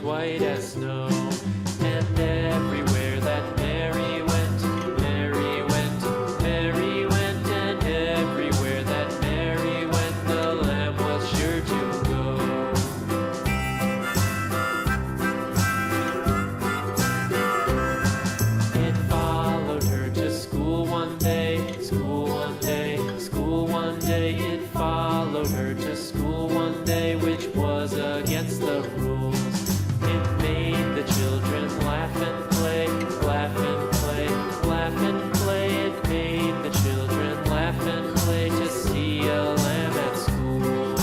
white as snow. And everywhere that Mary went, Mary went, Mary went, and everywhere that Mary went, the lamb was sure to go. It followed her to school one day, school one day, school one day. It followed her to school one day, which was against the rules. It made the children laugh and play, laugh and play, laugh and play. It made the children laugh and play to see a lamb at school.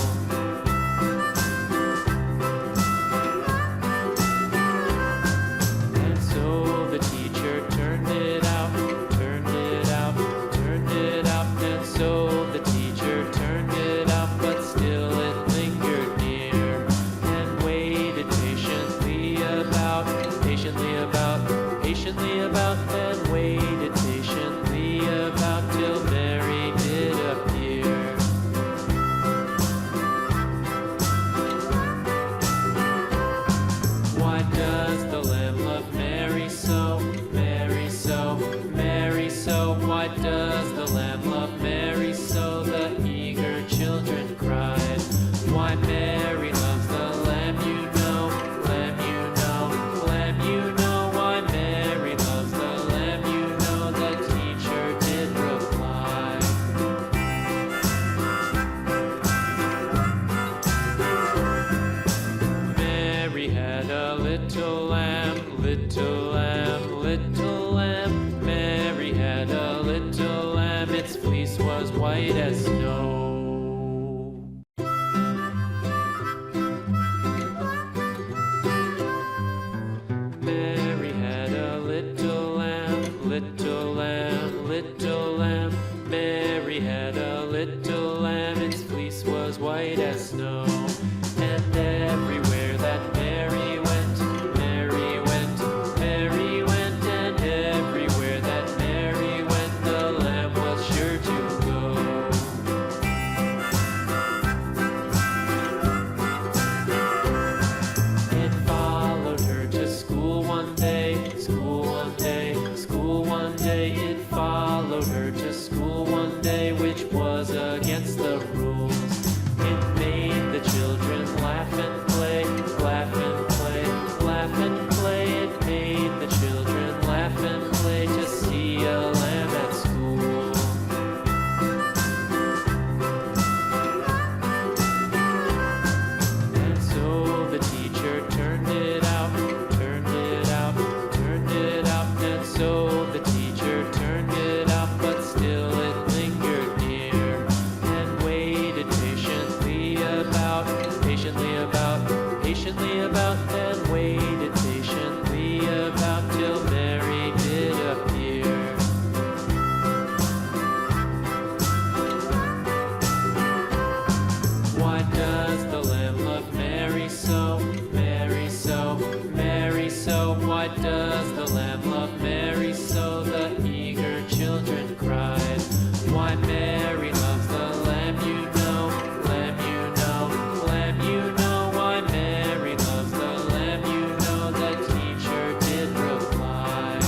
And so the teacher turned it out, turned it out, turned it out. And so the teacher turned it out, but still it lingered near and waited patiently about, patiently about, patiently about, and waited patiently about till Mary did appear. Why does the lamb love Mary so, Mary so, Mary so? Why does the lamb love Mary so? The eager children cried. Why Mary loves the lamb, you know, lamb, you know, lamb, you know. Why Mary loves the lamb, you know, the teacher did reply. Mary had a little lamb, little lamb, little lamb. Mary had a little lamb, its fleece was white as snow. Mary had a little lamb, little lamb, little lamb. Mary had a little lamb, its fleece was white as snow. And everywhere that Mary went, Mary went, Mary went, and everywhere that Mary went, the lamb was sure to go. It followed her to school one day, school one day, school one day. It followed her to school one day, which was against the rules. It made the children laugh and play, laugh and play, laugh and play. It made the children laugh and play to see a lamb at school. And so the teacher turned it out, turned it out, turned it out. And so the teacher turned it out, but still it lingered near and waited patiently about, patiently about, patiently about, and waited patiently about till Mary did appear. Why does the lamb love Mary so, Mary so, Mary so? Why does the lamb love Mary so? The eager children cried. Why Mary loves the lamb, you know, lamb, you know, lamb, you know. Why Mary loves the lamb, you know, the teacher did reply.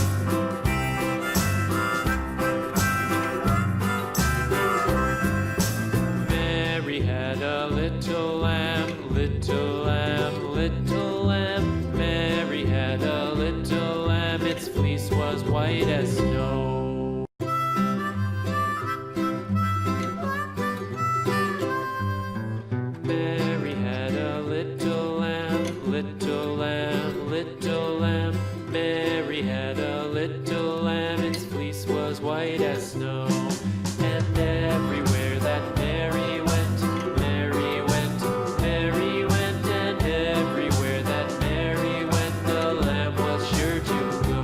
Mary had a little lamb, little lamb, little lamb. Mary had a little lamb, its fleece was white as snow. Mary had a little lamb, little lamb, little lamb. Mary had a little lamb, its fleece was white as snow. And everywhere that Mary went, Mary went, Mary went, and everywhere that Mary went, the lamb was sure to go.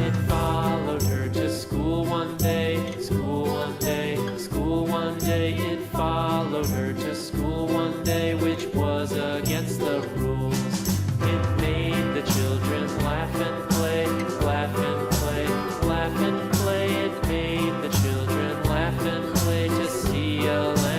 It followed her to school one day, school one day, school one day. It followed her to school one day, which was against the rules. It made the children laugh and play, laugh and play, laugh and play. It made the children laugh and play to see a lamb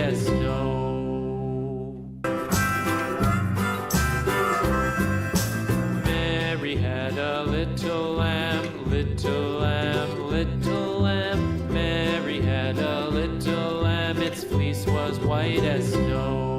as snow. Mary had a little lamb, little lamb, little lamb. Mary had a little lamb, its fleece was white as snow.